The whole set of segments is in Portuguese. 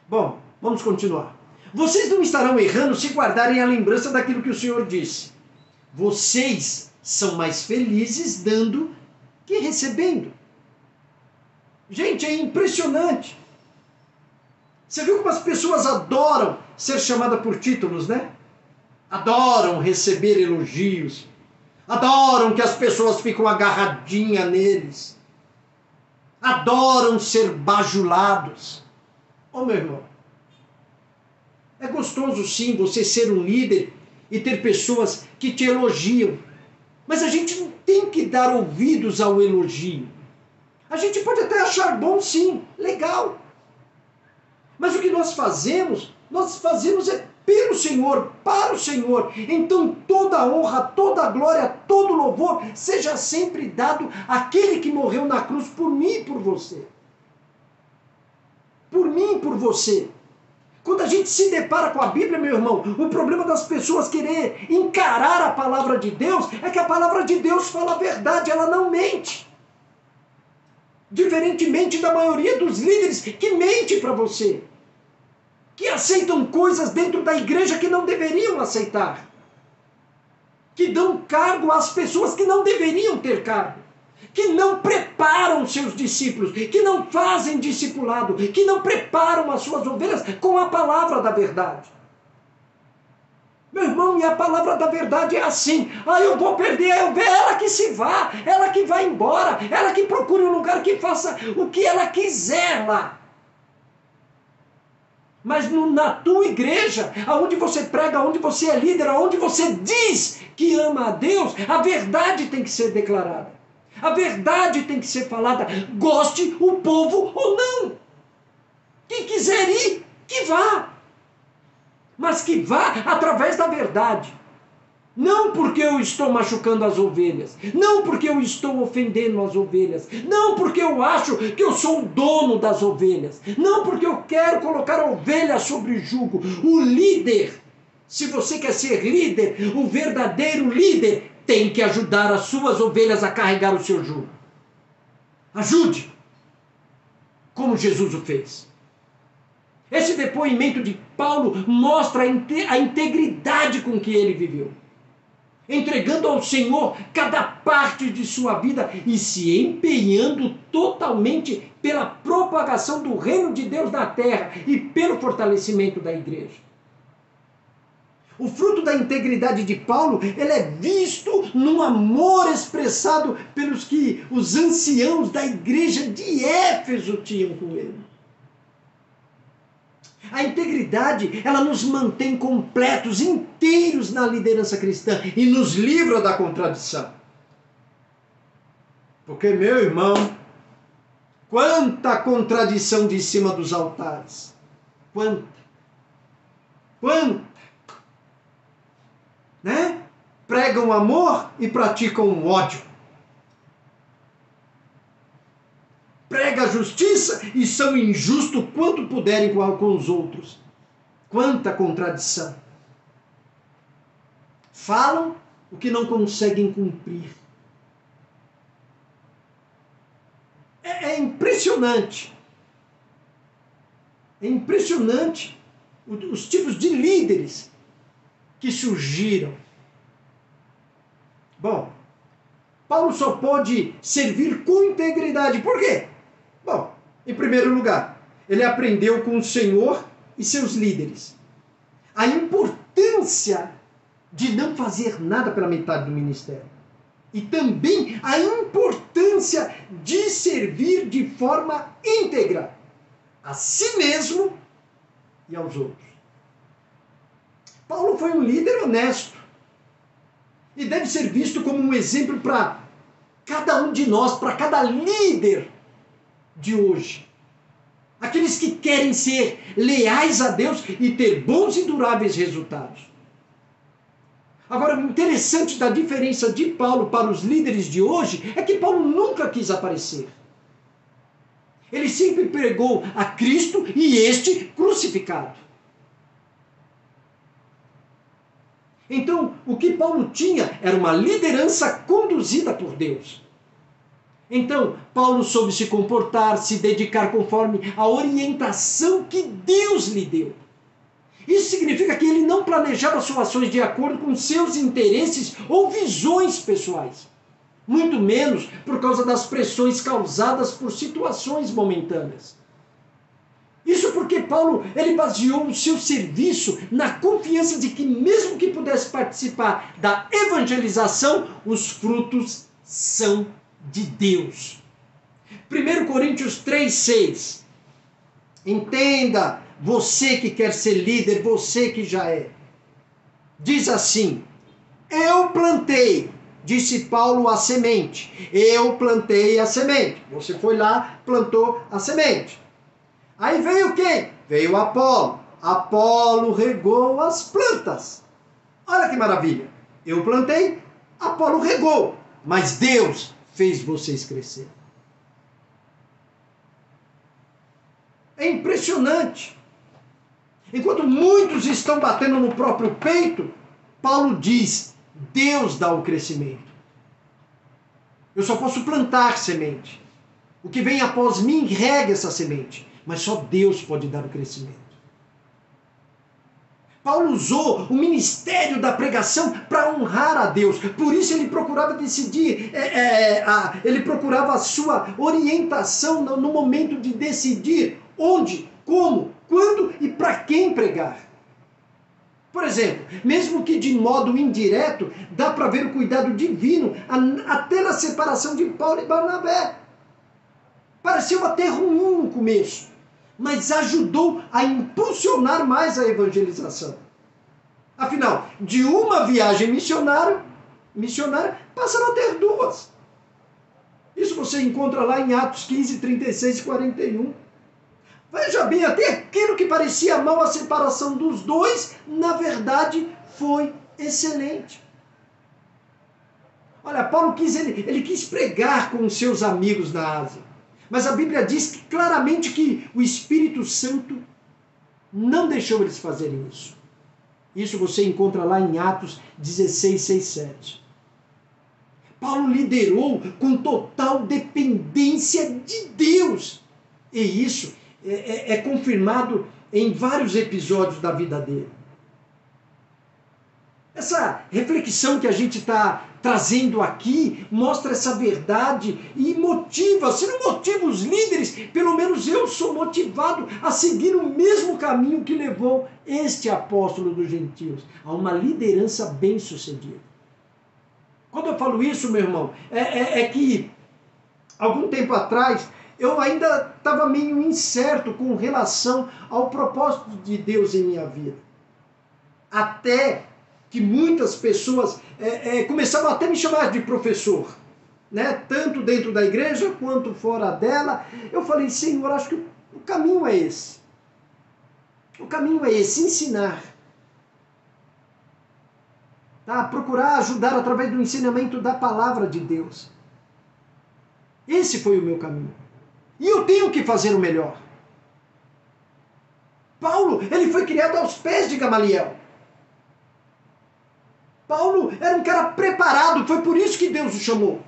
Bom, vamos continuar. Vocês não estarão errando se guardarem a lembrança daquilo que o Senhor disse. Vocês são mais felizes dando que recebendo. Gente, é impressionante. Você viu como as pessoas adoram ser chamadas por títulos, né? Adoram receber elogios. Adoram que as pessoas ficam agarradinhas neles. Adoram ser bajulados. Ô meu irmão, é gostoso sim você ser um líder e ter pessoas que te elogiam. Mas a gente não tem que dar ouvidos ao elogio. A gente pode até achar bom sim, legal. Mas o que nós fazemos é pelo Senhor, para o Senhor. Então toda a honra, toda a glória, todo o louvor seja sempre dado àquele que morreu na cruz por mim e por você. Por mim e por você. Quando a gente se depara com a Bíblia, meu irmão, o problema das pessoas querer encarar a palavra de Deus é que a palavra de Deus fala a verdade, ela não mente. Diferentemente da maioria dos líderes que mente para você. Que aceitam coisas dentro da igreja que não deveriam aceitar. Que dão cargo às pessoas que não deveriam ter cargo. Que não preparam seus discípulos, que não fazem discipulado, que não preparam as suas ovelhas com a palavra da verdade. Meu irmão, e a palavra da verdade é assim: eu vou perder a ovelha, ela que se vá, ela que vai embora, ela que procure um lugar que faça o que ela quiser lá. Mas na tua igreja, aonde você prega, aonde você é líder, aonde você diz que ama a Deus, a verdade tem que ser declarada. A verdade tem que ser falada, goste o povo ou não. Quem quiser ir, que vá. Mas que vá através da verdade. Não porque eu estou machucando as ovelhas. Não porque eu estou ofendendo as ovelhas. Não porque eu acho que eu sou o dono das ovelhas. Não porque eu quero colocar a ovelha sobre jugo. O líder, se você quer ser líder, o verdadeiro líder tem que ajudar as suas ovelhas a carregar o seu jugo. Ajude, como Jesus o fez. Esse depoimento de Paulo mostra a integridade com que ele viveu. Entregando ao Senhor cada parte de sua vida e se empenhando totalmente pela propagação do reino de Deus na terra e pelo fortalecimento da igreja. O fruto da integridade de Paulo, ele é visto num amor expressado pelos que os anciãos da igreja de Éfeso tinham com ele. A integridade, ela nos mantém completos, inteiros na liderança cristã e nos livra da contradição. Porque, meu irmão, quanta contradição de cima dos altares. Quanta. Né? Pregam amor e praticam ódio. Prega a justiça e são injustos quanto puderem com os outros. Quanta contradição. Falam o que não conseguem cumprir. É impressionante. É impressionante os tipos de líderes que surgiram. Bom, Paulo só pode servir com integridade. Por quê? Bom, em primeiro lugar, ele aprendeu com o Senhor e seus líderes a importância de não fazer nada pela metade do ministério. E também a importância de servir de forma íntegra a si mesmo e aos outros. Paulo foi um líder honesto e deve ser visto como um exemplo para cada um de nós, para cada líder de hoje. Aqueles que querem ser leais a Deus e ter bons e duráveis resultados. Agora, o interessante da diferença de Paulo para os líderes de hoje é que Paulo nunca quis aparecer. Ele sempre pregou a Cristo e este crucificado. Então, o que Paulo tinha era uma liderança conduzida por Deus. Então, Paulo soube se comportar, se dedicar conforme a orientação que Deus lhe deu. Isso significa que ele não planejava suas ações de acordo com seus interesses ou visões pessoais, muito menos por causa das pressões causadas por situações momentâneas. Isso porque Paulo ele baseou o seu serviço na confiança de que, mesmo que pudesse participar da evangelização, os frutos são de Deus. 1 Coríntios 3,6. Entenda, você que quer ser líder, você que já é. Diz assim: eu plantei, disse Paulo, a semente. Eu plantei a semente. Você foi lá, plantou a semente. Aí veio quem? Veio Apolo. Apolo regou as plantas. Olha que maravilha. Eu plantei, Apolo regou. Mas Deus fez vocês crescer. É impressionante. Enquanto muitos estão batendo no próprio peito, Paulo diz: Deus dá o crescimento. Eu só posso plantar semente. O que vem após mim rega essa semente. Mas só Deus pode dar o crescimento. Paulo usou o ministério da pregação para honrar a Deus. Por isso ele procurava decidir, ele procurava a sua orientação no momento de decidir onde, como, quando e para quem pregar. Por exemplo, mesmo que de modo indireto, dá para ver o cuidado divino até na separação de Paulo e Barnabé. Pareceu até ruim no começo, mas ajudou a impulsionar mais a evangelização. Afinal, de uma viagem missionária passaram a ter duas. Isso você encontra lá em Atos 15, 36 e 41. Veja bem, até aquilo que parecia mal, a separação dos dois, na verdade foi excelente. Olha, Paulo ele quis pregar com os seus amigos na Ásia. Mas a Bíblia diz claramente que o Espírito Santo não deixou eles fazerem isso. Isso você encontra lá em Atos 16, 6, 7. Paulo liderou com total dependência de Deus. E isso é confirmado em vários episódios da vida dele. Essa reflexão que a gente está trazendo aqui mostra essa verdade e motiva, se não motiva os líderes, pelo menos eu sou motivado a seguir o mesmo caminho que levou este apóstolo dos gentios, a uma liderança bem-sucedida. Quando eu falo isso, meu irmão, é que algum tempo atrás eu ainda estava meio incerto com relação ao propósito de Deus em minha vida. Até que muitas pessoas começavam até a me chamar de professor, né? Tanto dentro da igreja quanto fora dela. Eu falei: Senhor, acho que o caminho é esse. O caminho é esse, ensinar. Tá? Procurar ajudar através do ensinamento da palavra de Deus. Esse foi o meu caminho. E eu tenho que fazer o melhor. Paulo, ele foi criado aos pés de Gamaliel. Paulo era um cara preparado, foi por isso que Deus o chamou.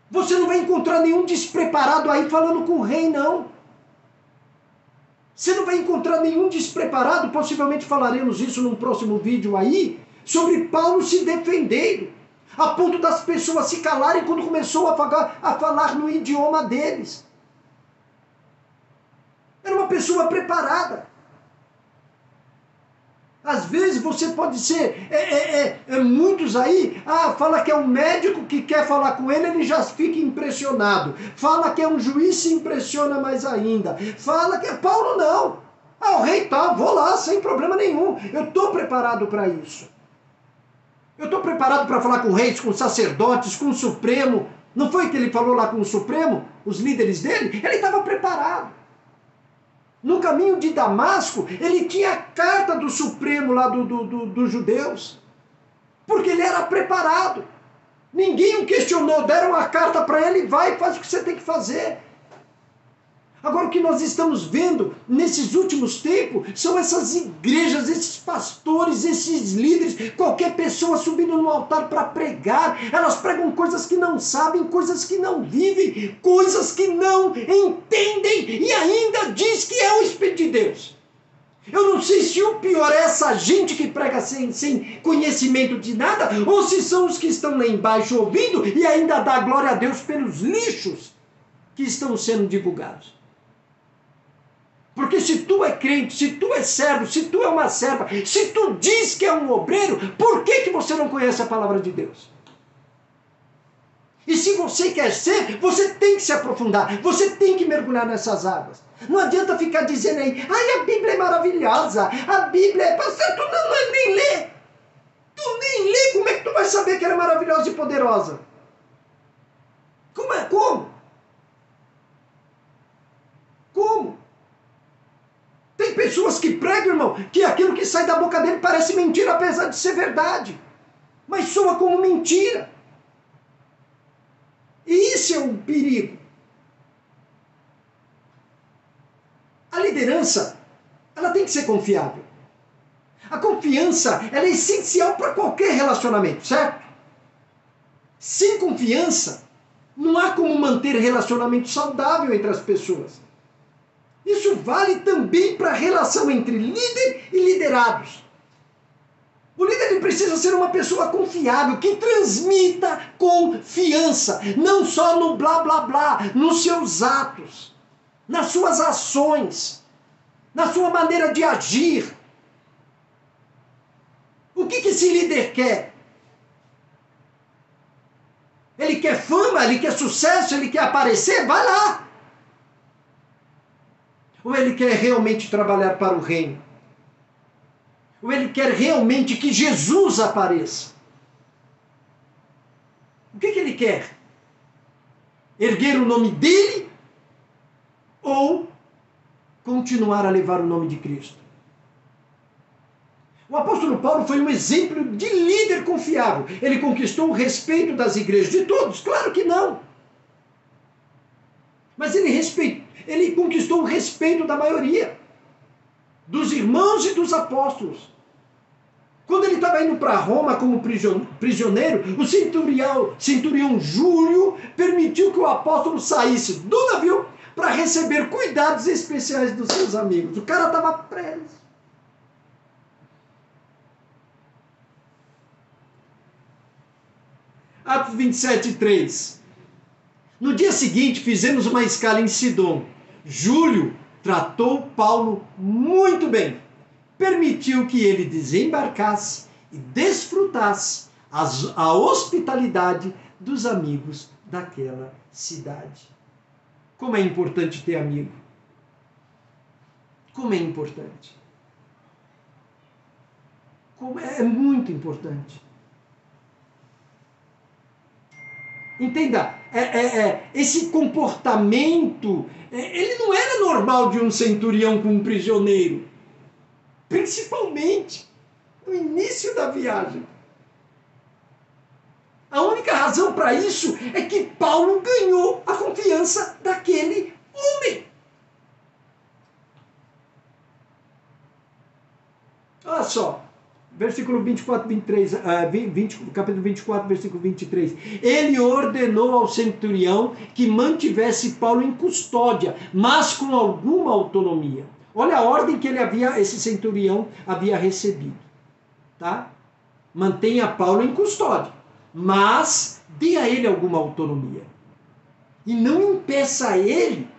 Você não vai encontrar nenhum despreparado aí falando com o rei, não. Você não vai encontrar nenhum despreparado, possivelmente falaremos isso num próximo vídeo aí, sobre Paulo se defendendo, a ponto das pessoas se calarem quando começou a falar no idioma deles. Era uma pessoa preparada. Às vezes você pode ser, muitos aí, fala que é um médico que quer falar com ele, ele já fica impressionado. Fala que é um juiz, se impressiona mais ainda. Fala que é Paulo, não. O rei tá, vou lá, sem problema nenhum. Eu estou preparado para isso. Eu estou preparado para falar com reis, com sacerdotes, com o Supremo. Não foi que ele falou lá com o Supremo, os líderes dele? Ele estava preparado. No caminho de Damasco, ele tinha a carta do Supremo lá dos judeus. Porque ele era preparado. Ninguém o questionou, deram a carta para ele, vai e faz o que você tem que fazer. Agora, o que nós estamos vendo nesses últimos tempos são essas igrejas, esses pastores, esses líderes, qualquer pessoa subindo no altar para pregar, elas pregam coisas que não sabem, coisas que não vivem, coisas que não entendem e ainda diz que é o Espírito de Deus. Eu não sei se o pior é essa gente que prega sem conhecimento de nada, ou se são os que estão lá embaixo ouvindo e ainda dá glória a Deus pelos lixos que estão sendo divulgados. Porque se tu é crente, se tu é servo, se tu é uma serva, se tu diz que é um obreiro, por que você não conhece a palavra de Deus? E se você quer ser, você tem que se aprofundar, você tem que mergulhar nessas águas. Não adianta ficar dizendo aí, ai, a Bíblia é maravilhosa, a Bíblia é... Pastor, tu não nem lê. Tu nem lê, como é que tu vai saber que ela é maravilhosa e poderosa? Como? Tem pessoas que pregam, irmão, que aquilo que sai da boca dele parece mentira, apesar de ser verdade. Mas soa como mentira. E isso é um perigo. A liderança, ela tem que ser confiável. A confiança, ela é essencial para qualquer relacionamento, certo? Sem confiança, não há como manter relacionamento saudável entre as pessoas. Isso vale também para a relação entre líder e liderados. O líder ele precisa ser uma pessoa confiável, que transmita confiança, não só no blá blá blá, nos seus atos, nas suas ações, na sua maneira de agir. O que esse líder quer? Ele quer fama, ele quer sucesso, ele quer aparecer? Vai lá! Ou ele quer realmente trabalhar para o reino? Ou ele quer realmente que Jesus apareça? O que ele quer? Erguer o nome dele? Ou continuar a levar o nome de Cristo? O apóstolo Paulo foi um exemplo de líder confiável. Ele conquistou o respeito das igrejas de todos? Claro que não. Mas ele conquistou o respeito da maioria, dos irmãos e dos apóstolos. Quando ele estava indo para Roma como prisioneiro, o centurião Júlio permitiu que o apóstolo saísse do navio para receber cuidados especiais dos seus amigos. O cara estava preso. Atos 27:3. No dia seguinte, fizemos uma escala em Sidom. Júlio tratou Paulo muito bem. Permitiu que ele desembarcasse e desfrutasse a hospitalidade dos amigos daquela cidade. Como é importante ter amigo. Como é importante. Como é muito importante. Entenda, esse comportamento, ele não era normal de um centurião com um prisioneiro. Principalmente no início da viagem. A única razão para isso é que Paulo ganhou a confiança daquele homem. Olha só. Versículo 24, 23, capítulo 24, versículo 23. Ele ordenou ao centurião que mantivesse Paulo em custódia, mas com alguma autonomia. Olha a ordem que esse centurião havia recebido. Tá? Mantenha Paulo em custódia, mas dê a ele alguma autonomia. E não impeça ele,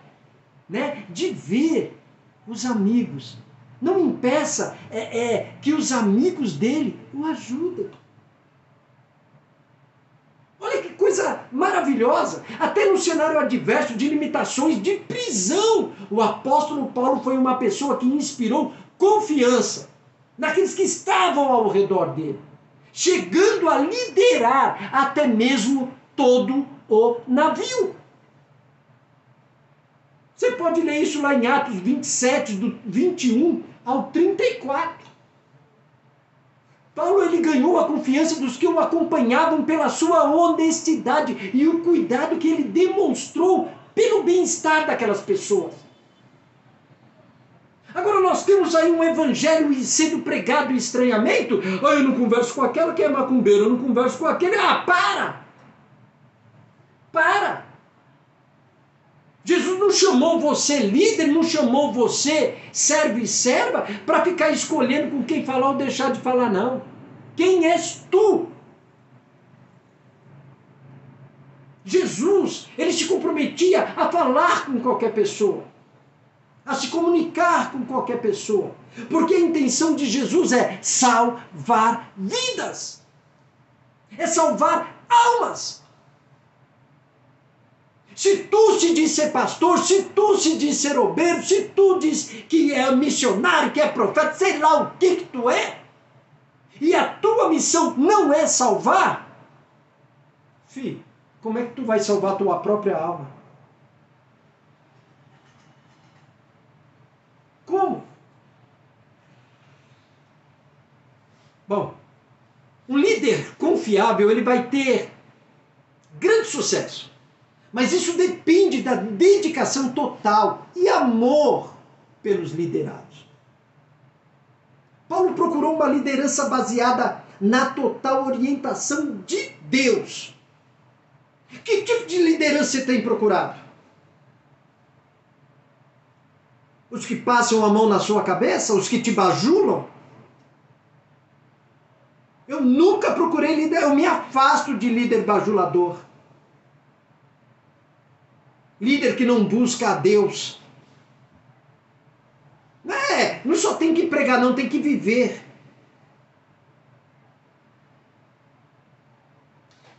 de ver os amigos. Não impeça que os amigos dele o ajudem. Olha que coisa maravilhosa. Até no cenário adverso de limitações de prisão, o apóstolo Paulo foi uma pessoa que inspirou confiança naqueles que estavam ao redor dele, chegando a liderar até mesmo todo o navio. Você pode ler isso lá em Atos 27, do 21 ao 34. Paulo ele ganhou a confiança dos que o acompanhavam pela sua honestidade e o cuidado que ele demonstrou pelo bem-estar daquelas pessoas. nós temos aí um evangelho sendo pregado em estranhamento. Ah, eu não converso com aquela que é macumbeira, eu não converso com aquele. Ah, para! Para! Jesus não chamou você líder, não chamou você servo e serva para ficar escolhendo com quem falar ou deixar de falar, não. Quem és tu? Jesus, ele se comprometia a falar com qualquer pessoa, a se comunicar com qualquer pessoa, porque a intenção de Jesus é salvar vidas, é salvar almas. Se tu se diz ser pastor, se tu se diz ser obreiro, se tu diz que é missionário, que é profeta, sei lá o que tu é, e a tua missão não é salvar, filho, como é que tu vai salvar a tua própria alma? Como? Bom, um líder confiável, ele vai ter grande sucesso. Mas isso depende da dedicação total e amor pelos liderados. Paulo procurou uma liderança baseada na total orientação de Deus. Que tipo de liderança você tem procurado? Os que passam a mão na sua cabeça? Os que te bajulam? Eu nunca procurei líder, eu me afasto de líder bajulador. Líder que não busca a Deus. Não só tem que pregar, não, tem que viver.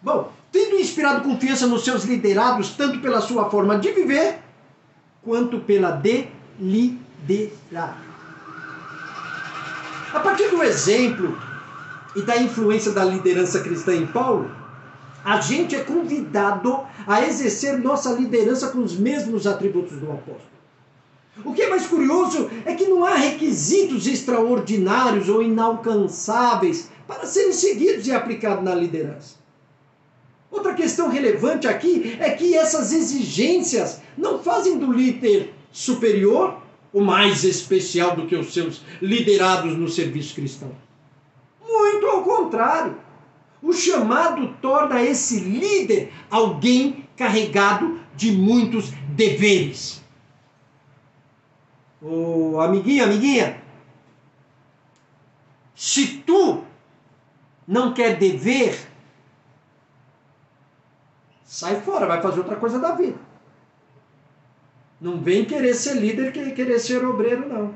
Bom, tendo inspirado confiança nos seus liderados, tanto pela sua forma de viver, quanto pela de liderar. A partir do exemplo e da influência da liderança cristã em Paulo, a gente é convidado a exercer nossa liderança com os mesmos atributos do apóstolo. O que é mais curioso é que não há requisitos extraordinários ou inalcançáveis para serem seguidos e aplicados na liderança. Outra questão relevante aqui é que essas exigências não fazem do líder superior ou mais especial do que os seus liderados no serviço cristão. Muito ao contrário. O chamado torna esse líder alguém carregado de muitos deveres. Ô, amiguinha, se tu não quer dever, sai fora, vai fazer outra coisa da vida. Não vem querer ser líder, querer ser obreiro, não.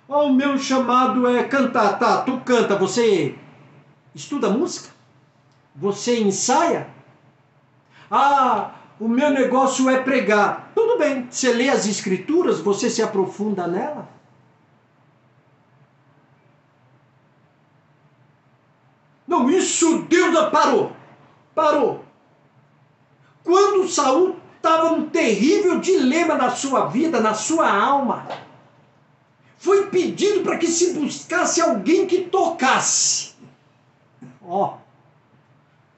O meu chamado é cantar. Tá, tu canta, você estuda música? Você ensaia? O meu negócio é pregar. Tudo bem, você lê as escrituras, você se aprofunda nela? Não, isso Deus parou. Quando Saul estava num terrível dilema na sua vida, na sua alma, foi pedido para que se buscasse alguém que tocasse.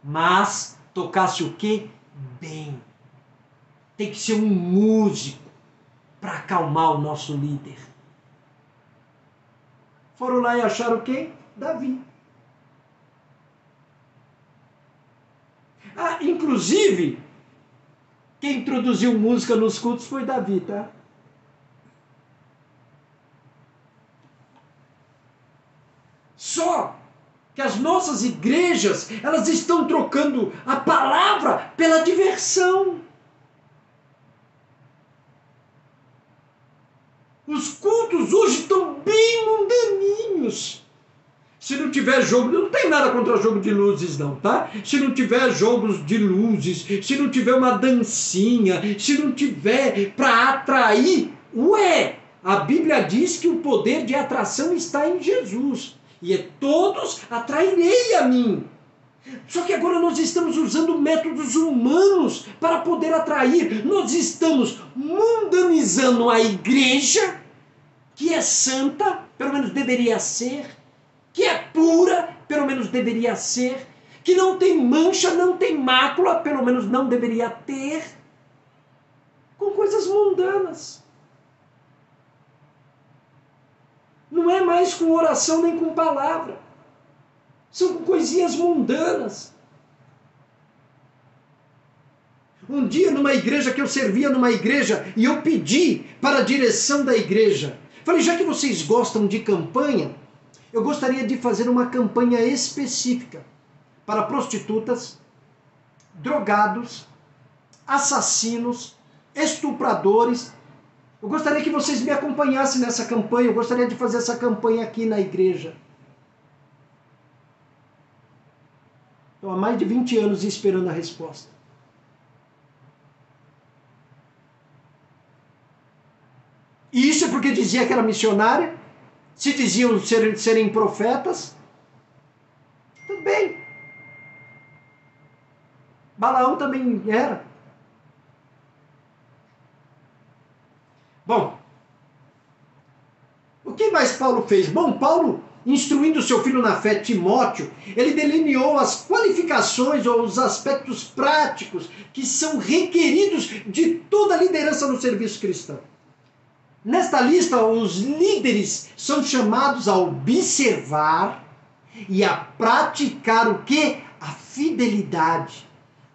Mas tocasse o quê? Bem. Tem que ser um músico para acalmar o nosso líder. Foram lá e acharam quem? Davi. Inclusive, quem introduziu música nos cultos foi Davi, tá? Só que as nossas igrejas, elas estão trocando a palavra pela diversão. Os cultos hoje estão bem mundaninhos. Se não tiver jogo, não tem nada contra jogo de luzes não, tá? Se não tiver jogos de luzes, se não tiver uma dancinha, se não tiver para atrair, a Bíblia diz que o poder de atração está em Jesus. E todos atrairei a mim. Só que agora nós estamos usando métodos humanos para poder atrair. Nós estamos mundanizando a igreja, que é santa, pelo menos deveria ser, que é pura, pelo menos deveria ser, que não tem mancha, não tem mácula, pelo menos não deveria ter, com coisas mundanas. mais com oração nem com palavra. São com coisinhas mundanas. Um dia, numa igreja que eu servia, numa igreja, e eu pedi para a direção da igreja. Falei, já que vocês gostam de campanha, eu gostaria de fazer uma campanha específica para prostitutas, drogados, assassinos, estupradores. Eu gostaria que vocês me acompanhassem nessa campanha. Eu gostaria de fazer essa campanha aqui na igreja. Estou há mais de 20 anos esperando a resposta. E isso é porque dizia que era missionária, se diziam serem profetas. Tudo bem. Balaão também era. Bom, o que mais Paulo fez? Bom, Paulo, instruindo seu filho na fé, Timóteo, ele delineou as qualificações ou os aspectos práticos que são requeridos de toda a liderança no serviço cristão. Nesta lista, os líderes são chamados a observar e a praticar o quê? A fidelidade,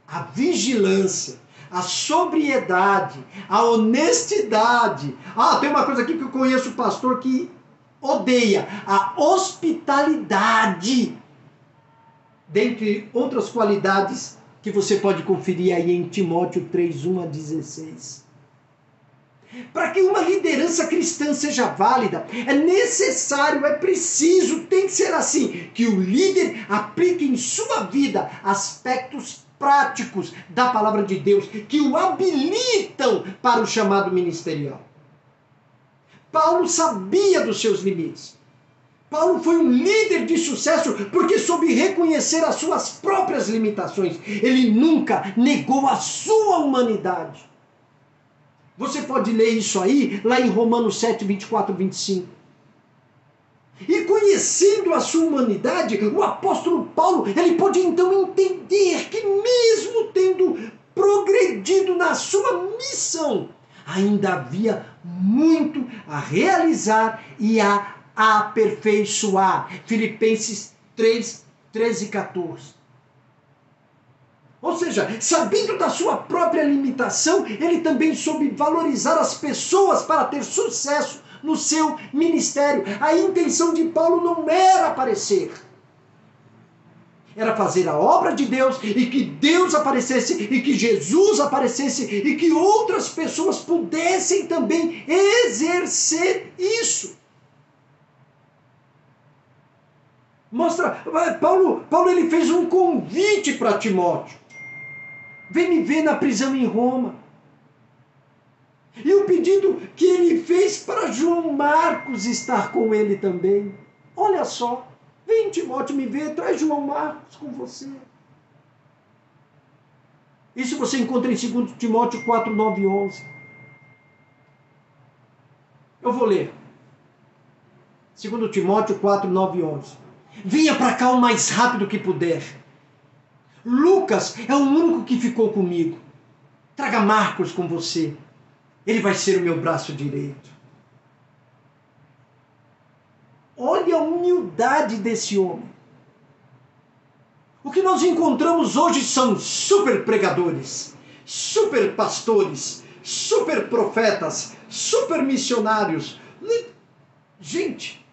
a vigilância, a sobriedade, a honestidade. Tem uma coisa aqui que eu conheço o pastor que odeia, a hospitalidade. Dentre outras qualidades que você pode conferir aí em Timóteo 3, 1 a 16. Para que uma liderança cristã seja válida, é necessário, é preciso, tem que ser assim, que o líder aplique em sua vida aspectos práticos da palavra de Deus, que o habilitam para o chamado ministerial. Paulo sabia dos seus limites. Paulo foi um líder de sucesso porque soube reconhecer as suas próprias limitações. Ele nunca negou a sua humanidade. Você pode ler isso aí, lá em Romanos 7, 24, 25. E conhecendo a sua humanidade, o apóstolo Paulo, ele pôde então entender que mesmo tendo progredido na sua missão, ainda havia muito a realizar e a aperfeiçoar. Filipenses 3, 13 e 14. Ou seja, sabendo da sua própria limitação, ele também soube valorizar as pessoas para ter sucesso no seu ministério. A intenção de Paulo não era aparecer. Era fazer a obra de Deus e que Deus aparecesse e que Jesus aparecesse e que outras pessoas pudessem também exercer isso. Paulo ele fez um convite para Timóteo. Vem me ver na prisão em Roma. E o pedido que ele fez para João Marcos estar com ele também. Olha só, vem Timóteo me ver, traz João Marcos com você. Isso você encontra em 2 Timóteo 4, 9 e 11. Eu vou ler. 2 Timóteo 4, 9 e 11. Venha para cá o mais rápido que puder. Lucas é o único que ficou comigo. Traga Marcos com você. Ele vai ser o meu braço direito. Olha a humildade desse homem. O que nós encontramos hoje são super pregadores, super pastores, super profetas, super missionários. Gente,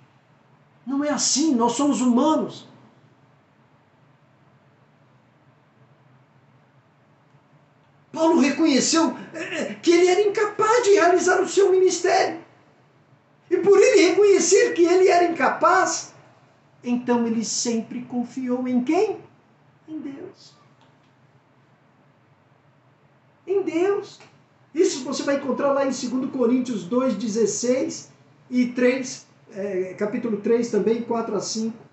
não é assim, nós somos humanos. Paulo reconheceu que ele era incapaz de realizar o seu ministério. E por ele reconhecer que ele era incapaz, então ele sempre confiou em quem? Em Deus. Em Deus. Isso você vai encontrar lá em 2 Coríntios 2, 16 e 3, capítulo 3 também, 4 a 5.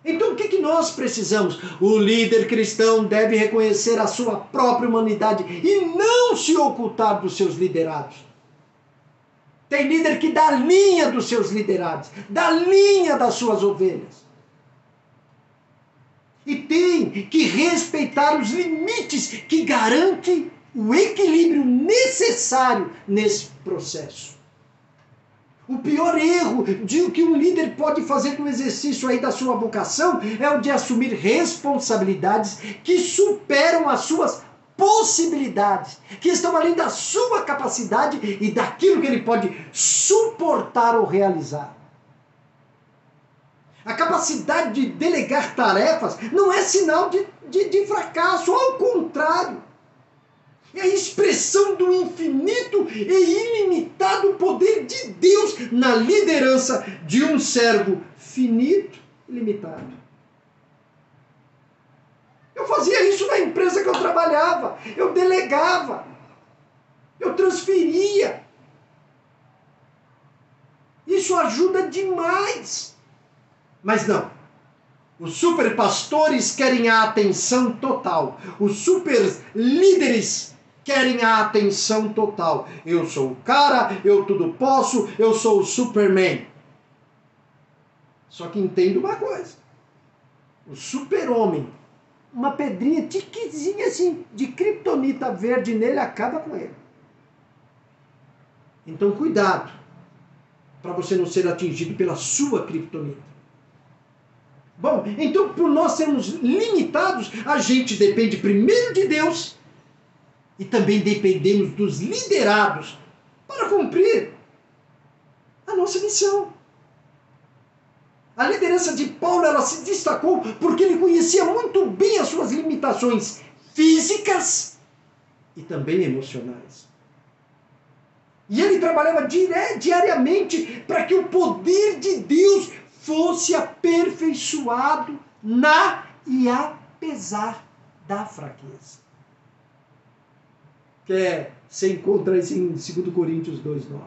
Então o que nós precisamos? O líder cristão deve reconhecer a sua própria humanidade e não se ocultar dos seus liderados. Tem líder que dá linha dos seus liderados, dá linha das suas ovelhas. E tem que respeitar os limites que garantem o equilíbrio necessário nesse processo. O pior erro de que um líder pode fazer no exercício aí da sua vocação é o de assumir responsabilidades que superam as suas possibilidades, que estão além da sua capacidade e daquilo que ele pode suportar ou realizar. A capacidade de delegar tarefas não é sinal de fracasso, ao contrário. É a expressão do infinito e ilimitado poder de Deus na liderança de um servo finito e limitado. Eu fazia isso na empresa que eu trabalhava. Eu delegava. Eu transferia. Isso ajuda demais. Mas não. Os superpastores querem a atenção total. Os super líderes querem a atenção total. Eu sou o cara, eu tudo posso, eu sou o Superman. Só que entenda uma coisa. O super-homem, uma pedrinha tiquezinha assim, de criptonita verde nele, acaba com ele. Então cuidado, para você não ser atingido pela sua criptonita. Bom, então por nós sermos limitados, a gente depende primeiro de Deus e também dependemos dos liderados para cumprir a nossa missão. A liderança de Paulo, ela se destacou porque ele conhecia muito bem as suas limitações físicas e também emocionais. E ele trabalhava diariamente para que o poder de Deus fosse aperfeiçoado na e apesar da fraqueza. Você encontra isso em 2 Coríntios 2,9.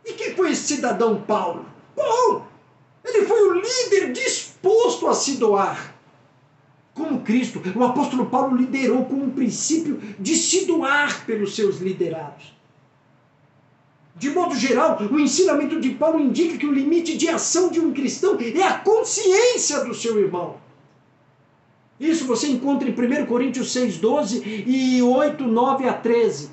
E quem foi esse cidadão Paulo? Bom, ele foi o líder disposto a se doar. Como Cristo, o apóstolo Paulo liderou com o princípio de se doar pelos seus liderados. De modo geral, o ensinamento de Paulo indica que o limite de ação de um cristão é a consciência do seu irmão. Isso você encontra em 1 Coríntios 6,12 e 8, 9 a 13.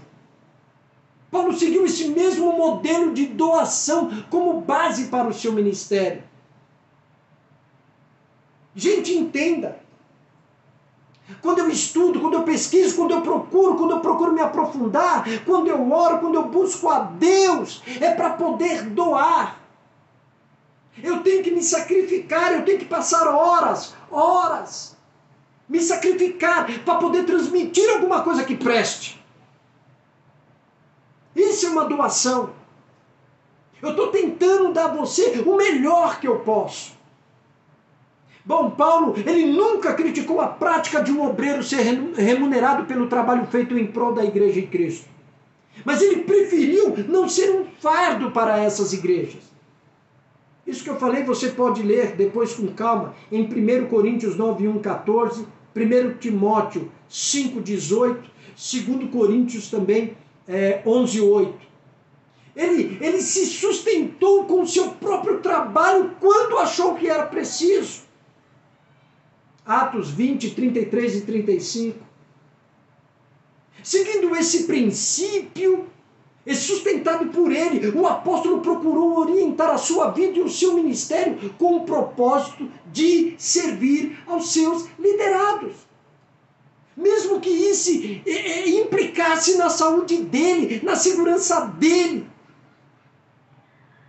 Paulo seguiu esse mesmo modelo de doação como base para o seu ministério. Gente, entenda. Quando eu estudo, quando eu pesquiso, quando eu procuro me aprofundar, quando eu oro, quando eu busco a Deus, é para poder doar. Eu tenho que me sacrificar, eu tenho que passar horas, me sacrificar para poder transmitir alguma coisa que preste. Isso é uma doação. Eu estou tentando dar a você o melhor que eu posso. Bom, Paulo, ele nunca criticou a prática de um obreiro ser remunerado pelo trabalho feito em prol da igreja de Cristo. Mas ele preferiu não ser um fardo para essas igrejas. Isso que eu falei, você pode ler depois com calma em 1 Coríntios 9, 1, 14, 1 Timóteo 5, 18, 2 Coríntios também 11, 8. Ele se sustentou com o seu próprio trabalho quando achou que era preciso. Atos 20, 33 e 35. Seguindo esse princípio, sustentado por ele, o apóstolo procurou orientar a sua vida e o seu ministério com o propósito de servir aos seus liderados. Mesmo que isso implicasse na saúde dele, na segurança dele,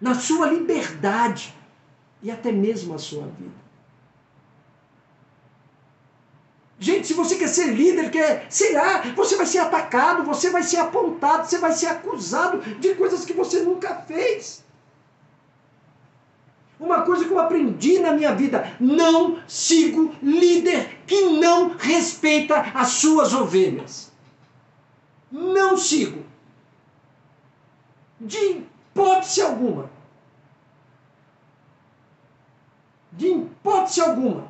na sua liberdade e até mesmo a sua vida. Gente, se você quer ser líder, você vai ser atacado, você vai ser apontado, você vai ser acusado de coisas que você nunca fez. Uma coisa que eu aprendi na minha vida: não sigo líder que não respeita as suas ovelhas. Não sigo. De hipótese alguma. De hipótese alguma.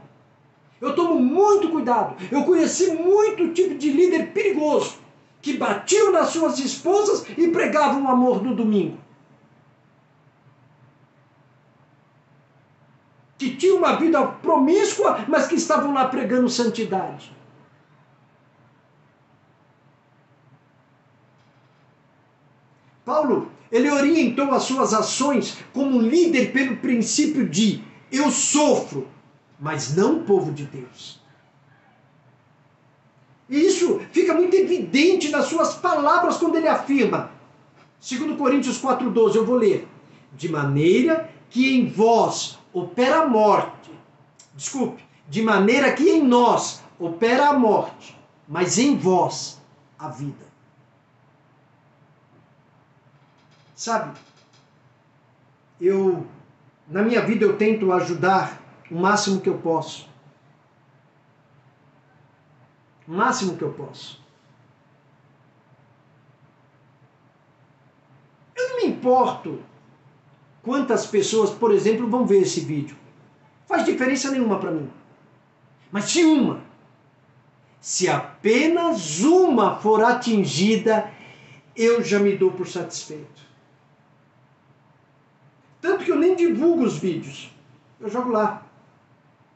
Eu tomo muito cuidado. Eu conheci muito tipo de líder perigoso, que batiam nas suas esposas e pregavam o amor no domingo. Que tinham uma vida promíscua, mas que estavam lá pregando santidade. Paulo, ele orientou as suas ações como líder pelo princípio de eu sofro, mas não o povo de Deus. E isso fica muito evidente nas suas palavras quando ele afirma, 2 Coríntios 4,12, eu vou ler, de maneira que em vós opera a morte, de maneira que em nós opera a morte, mas em vós a vida. Sabe, na minha vida eu tento ajudar o máximo que eu posso. O máximo que eu posso. Eu não me importo quantas pessoas, por exemplo, vão ver esse vídeo. Faz diferença nenhuma para mim. Mas se apenas uma for atingida, eu já me dou por satisfeito. Tanto que eu nem divulgo os vídeos. Eu jogo lá.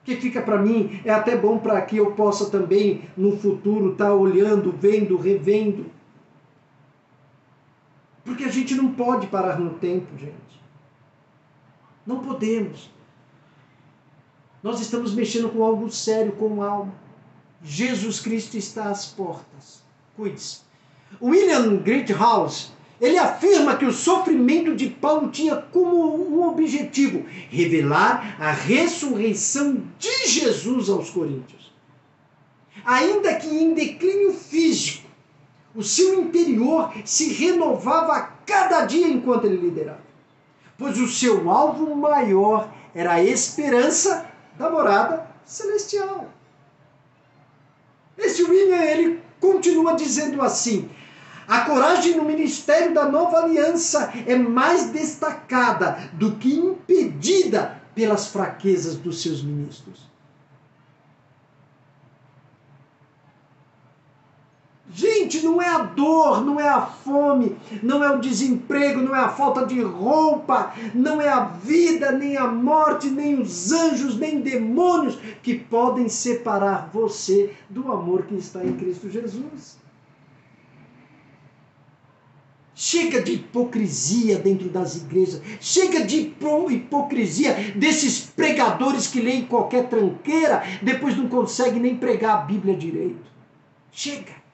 Que fica para mim, é até bom para que eu possa também, no futuro, estar olhando, vendo, revendo. Porque a gente não pode parar no tempo, gente. Não podemos. Nós estamos mexendo com algo sério, com alma. Jesus Cristo está às portas. Cuide-se. William Greathouse, ele afirma que o sofrimento de Paulo tinha como um objetivo revelar a ressurreição de Jesus aos coríntios. Ainda que em declínio físico, o seu interior se renovava a cada dia enquanto ele liderava. Pois o seu alvo maior era a esperança da morada celestial. Esse William, ele continua dizendo assim: a coragem no ministério da nova aliança é mais destacada do que impedida pelas fraquezas dos seus ministros. Gente, não é a dor, não é a fome, não é o desemprego, não é a falta de roupa, não é a vida, nem a morte, nem os anjos, nem demônios que podem separar você do amor que está em Cristo Jesus. Chega de hipocrisia dentro das igrejas. Chega de hipocrisia desses pregadores que leem qualquer tranqueira, depois não conseguem nem pregar a Bíblia direito. Chega.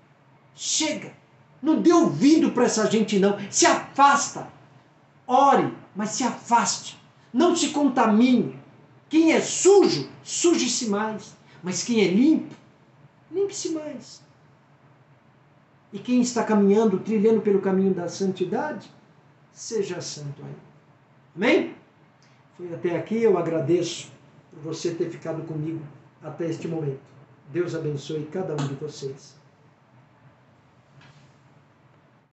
Chega. Não dê ouvido para essa gente não. Se afasta. Ore, mas se afaste. Não se contamine. Quem é sujo, suje-se mais. Mas quem é limpo, limpe-se mais. E quem está caminhando, trilhando pelo caminho da santidade, seja santo aí. Amém? Foi até aqui, eu agradeço por você ter ficado comigo até este momento. Deus abençoe cada um de vocês.